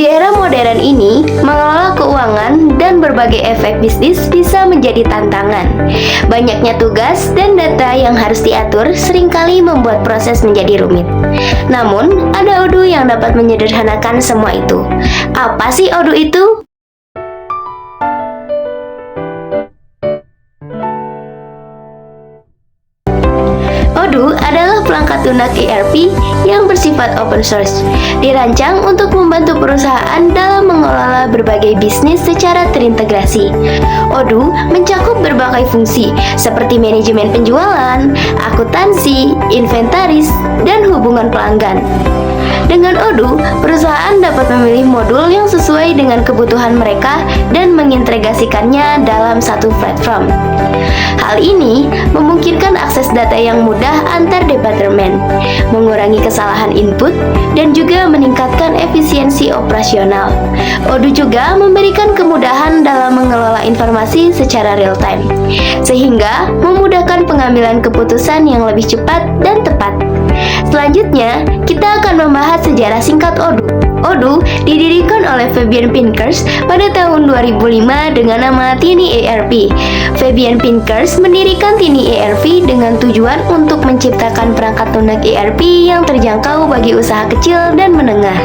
Di era modern ini, mengelola keuangan dan berbagai efek bisnis bisa menjadi tantangan. Banyaknya tugas dan data yang harus diatur seringkali membuat proses menjadi rumit. Namun, ada Odoo yang dapat menyederhanakan semua itu. Apa sih Odoo itu? Odoo adalah perangkat lunak ERP yang bersifat open source, dirancang untuk membantu perusahaan dalam mengelola berbagai bisnis secara terintegrasi. Odoo mencakup berbagai fungsi seperti manajemen penjualan, akuntansi, inventaris, dan hubungan pelanggan. Dengan Odoo, perusahaan dapat memilih modul yang sesuai dengan kebutuhan mereka dan mengintegrasikannya dalam satu platform. Hal ini memungkinkan akses data yang mudah antar departemen, mengurangi kesalahan input, dan juga meningkatkan efisiensi operasional. Odoo juga memberikan kemudahan dalam mengelola informasi secara real-time, sehingga memudahkan pengambilan keputusan yang lebih cepat dan tepat. Selanjutnya, kita akan membahas sejarah singkat Odoo. Odoo didirikan oleh Fabian Pincus pada tahun 2005 dengan nama Tiny ERP. Fabian Pincus mendirikan Tiny ERP dengan tujuan untuk menciptakan perangkat lunak ERP yang terjangkau bagi usaha kecil dan menengah.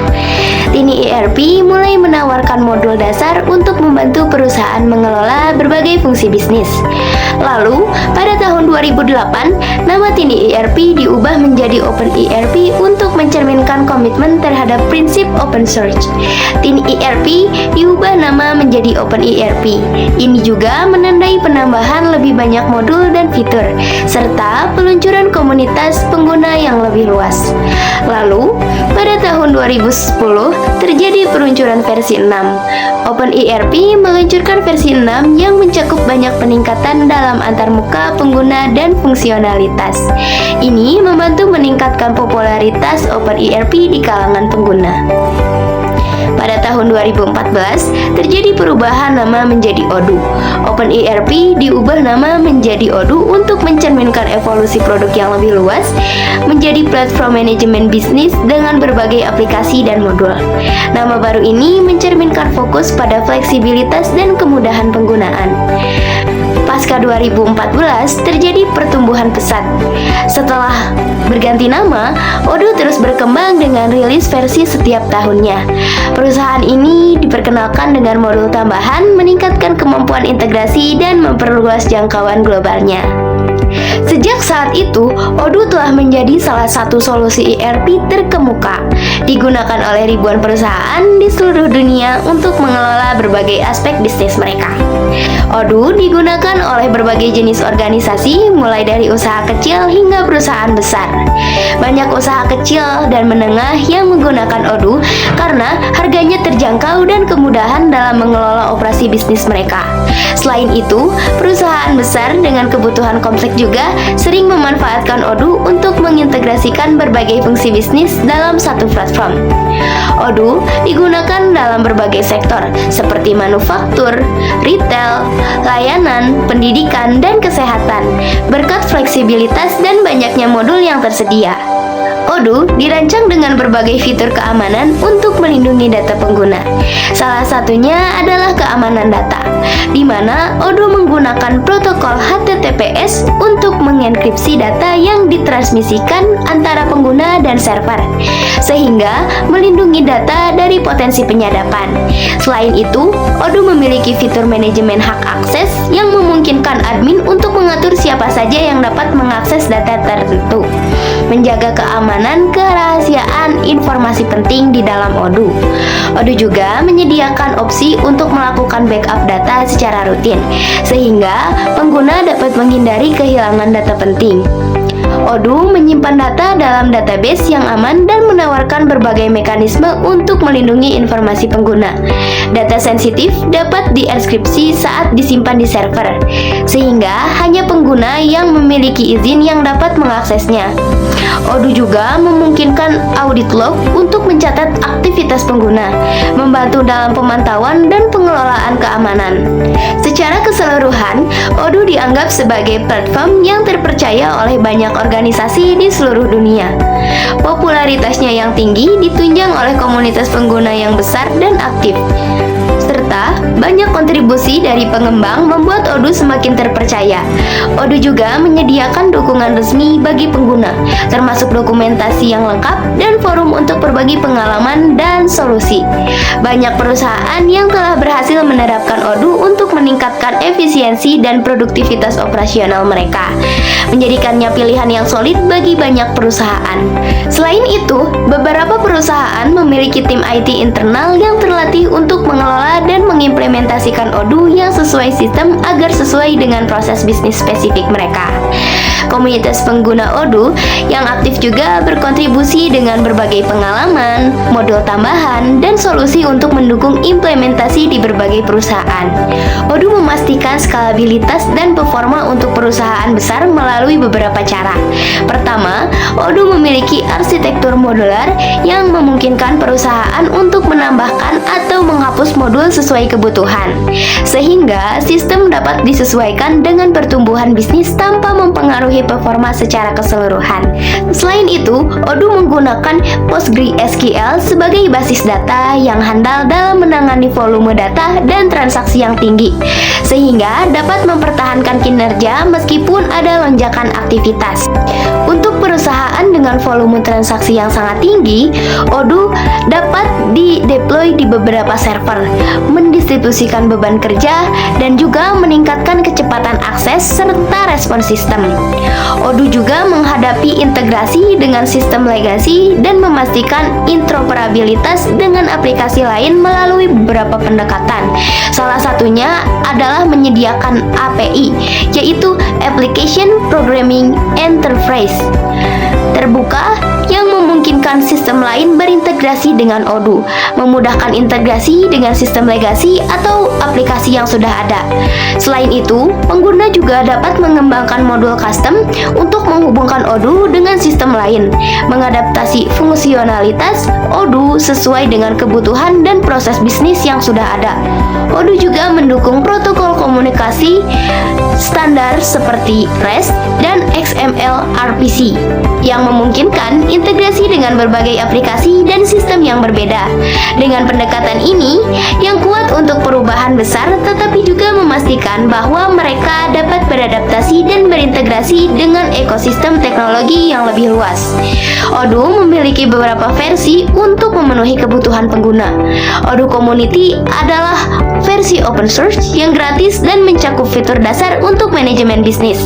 Tiny ERP mulai menawarkan modul dasar untuk membantu perusahaan mengelola berbagai fungsi bisnis. Lalu, pada tahun 2008, nama Tiny ERP diubah menjadi Open ERP untuk mencerminkan komitmen terhadap prinsip open source. Tiny ERP diubah nama menjadi Open ERP. Ini juga menandai penambahan lebih banyak modul dan fitur, serta peluncuran komunitas pengguna yang lebih luas. Lalu, pada tahun 2010, terjadi peluncuran versi 6. Open ERP meluncurkan versi 6 yang mencakup banyak peningkatan dalam antarmuka pengguna dan fungsionalitas. Ini membantu meningkatkan popularitas Open ERP di kalangan pengguna. Pada tahun 2014, terjadi perubahan nama menjadi Odoo. Open ERP diubah nama menjadi Odoo untuk mencerminkan evolusi produk yang lebih luas, menjadi platform manajemen bisnis dengan berbagai aplikasi dan modul. Nama baru ini mencerminkan fokus pada fleksibilitas dan kemudahan penggunaan. Pasca 2014, terjadi pertumbuhan pesat. Setelah berganti nama, Odoo terus berkembang dengan rilis versi setiap tahunnya. Perusahaan ini diperkenalkan dengan modul tambahan, meningkatkan kemampuan integrasi, dan memperluas jangkauan globalnya. Sejak saat itu, Odoo telah menjadi salah satu solusi ERP terkemuka, digunakan oleh ribuan perusahaan di seluruh dunia untuk mengelola berbagai aspek bisnis mereka. Odoo digunakan oleh berbagai jenis organisasi, mulai dari usaha kecil hingga perusahaan besar. Banyak usaha kecil dan menengah yang menggunakan Odoo karena harganya terjangkau dan kemudahan dalam mengelola operasi bisnis mereka. Selain itu, perusahaan besar dengan kebutuhan kompleks juga sering memanfaatkan Odoo untuk mengintegrasikan berbagai fungsi bisnis dalam satu platform. Odoo digunakan dalam berbagai sektor seperti manufaktur, retail, layanan, pendidikan, dan kesehatan, berkat fleksibilitas dan banyaknya modul yang tersedia. Odoo dirancang dengan berbagai fitur keamanan untuk melindungi data pengguna. Salah satunya adalah keamanan data, di mana Odoo menggunakan protokol HTTPS untuk mengenkripsi data yang ditransmisikan antara pengguna dan server, sehingga melindungi data dari potensi penyadapan. Selain itu, Odoo memiliki fitur manajemen hak akses yang memungkinkan admin untuk mengatur siapa saja yang dapat mengakses data tertentu, menjaga keamanan kerahasiaan informasi penting di dalam Odoo. Odoo juga menyediakan opsi untuk melakukan backup data secara rutin, sehingga pengguna dapat menghindari kehilangan data penting. Odoo menyimpan data dalam database yang aman dan menawarkan berbagai mekanisme untuk melindungi informasi pengguna. Data sensitif dapat dienkripsi saat disimpan di server, sehingga hanya pengguna yang memiliki izin yang dapat mengaksesnya. Odoo juga memungkinkan audit log untuk mencatat aktivitas pengguna, membantu membantu dalam pemantauan dan pengelolaan keamanan. Secara keseluruhan, Odoo dianggap sebagai platform yang terpercaya oleh banyak organisasi di seluruh dunia. Popularitasnya yang tinggi ditunjang oleh komunitas pengguna yang besar dan aktif, serta banyak kontribusi dari pengembang membuat Odoo semakin terpercaya. Odoo juga menyediakan dukungan resmi bagi pengguna, termasuk dokumentasi yang lengkap dan forum untuk berbagi pengalaman dan solusi. Banyak perusahaan yang telah berhasil menerapkan Odoo untuk meningkatkan efisiensi dan produktivitas operasional mereka, menjadikannya pilihan yang solid bagi banyak perusahaan. Selain itu, beberapa perusahaan memiliki tim IT internal yang terlatih untuk mengelola dan mengimplementasikan Odoo yang sesuai sistem agar sesuai dengan proses bisnis spesifik mereka. Komunitas pengguna Odoo yang aktif juga berkontribusi dengan berbagai pengalaman, modul tambahan, dan solusi untuk mendukung implementasi di berbagai perusahaan. Odoo memastikan skalabilitas dan performa untuk perusahaan besar melalui beberapa cara. Pertama, Odoo memiliki arsitektur modular yang memungkinkan perusahaan untuk menambahkan atau menghapus modul sesuai kebutuhan, sehingga sistem dapat disesuaikan dengan pertumbuhan bisnis tanpa mempengaruhi performa secara keseluruhan. Selain itu, Odoo menggunakan PostgreSQL sebagai basis data yang handal dalam menangani volume data dan transaksi yang tinggi, sehingga dapat mempertahankan kinerja meskipun ada lonjakan aktivitas. Untuk perusahaan dengan volume transaksi yang sangat tinggi, Odoo dapat di-deploy di beberapa server, mendistribusikan beban kerja, dan juga meningkatkan kecepatan akses serta respon sistem. Odoo juga menghadapi integrasi dengan sistem legacy dan memastikan interoperabilitas dengan aplikasi lain melalui beberapa pendekatan. Salah satunya adalah menyediakan API, yaitu Application Programming Interface terbuka yang memungkinkan sistem lain berintegrasi dengan Odoo, memudahkan integrasi dengan sistem legacy atau aplikasi yang sudah ada. Selain itu, pengguna juga dapat mengembangkan modul custom untuk menghubungkan Odoo dengan sistem lain, mengadaptasi fungsionalitas Odoo sesuai dengan kebutuhan dan proses bisnis yang sudah ada. Odoo juga mendukung protokol komunikasi standar seperti REST dan XML RPC yang memungkinkan integrasi dengan berbagai aplikasi dan sistem yang berbeda. Dengan pendekatan ini yang kuat untuk perubahan besar, tetapi juga memastikan bahwa mereka dapat beradaptasi dan berintegrasi dengan ekosistem teknologi yang lebih luas. Odoo memiliki beberapa versi untuk memenuhi kebutuhan pengguna. Odoo Community adalah versi open source yang gratis dan mencakup fitur dasar untuk manajemen bisnis.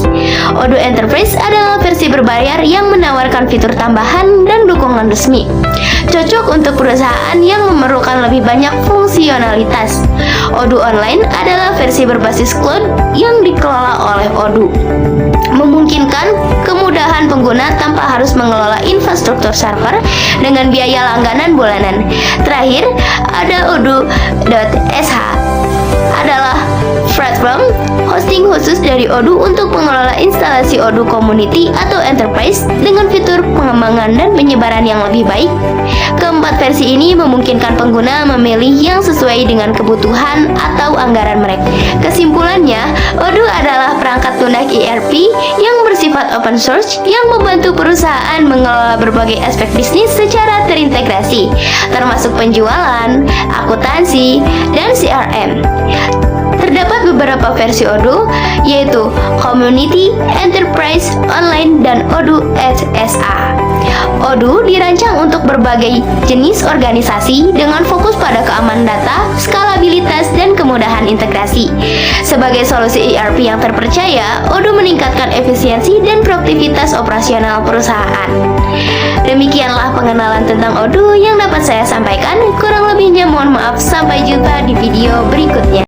Odoo Enterprise adalah versi berbayar yang menawarkan fitur tambahan dan dukungan resmi, cocok untuk perusahaan yang memerlukan lebih banyak fungsionalitas. Odoo Online adalah versi berbasis cloud yang dikelola oleh Odoo, memungkinkan kemudahan pengguna tanpa harus mengelola infrastruktur server dengan biaya langganan bulanan. Terakhir, ada Odoo.sh adalah platform hosting khusus dari Odoo untuk mengelola instalasi Odoo Community atau Enterprise dengan fitur pengembangan dan penyebaran yang lebih baik. Keempat versi ini memungkinkan pengguna memilih yang sesuai dengan kebutuhan atau anggaran mereka. Kesimpulannya, Odoo adalah perangkat lunak ERP yang bersifat open source yang membantu perusahaan mengelola berbagai aspek bisnis secara terintegrasi, termasuk penjualan, akuntansi, dan CRM. Terdapat beberapa versi Odoo, yaitu Community, Enterprise, Online, dan Odoo.sh. Odoo dirancang untuk berbagai jenis organisasi dengan fokus pada keamanan data, skalabilitas, dan kemudahan integrasi. Sebagai solusi ERP yang terpercaya, Odoo meningkatkan efisiensi dan produktivitas operasional perusahaan. Demikianlah pengenalan tentang Odoo yang dapat saya sampaikan. Kurang lebihnya mohon maaf. Sampai jumpa di video berikutnya.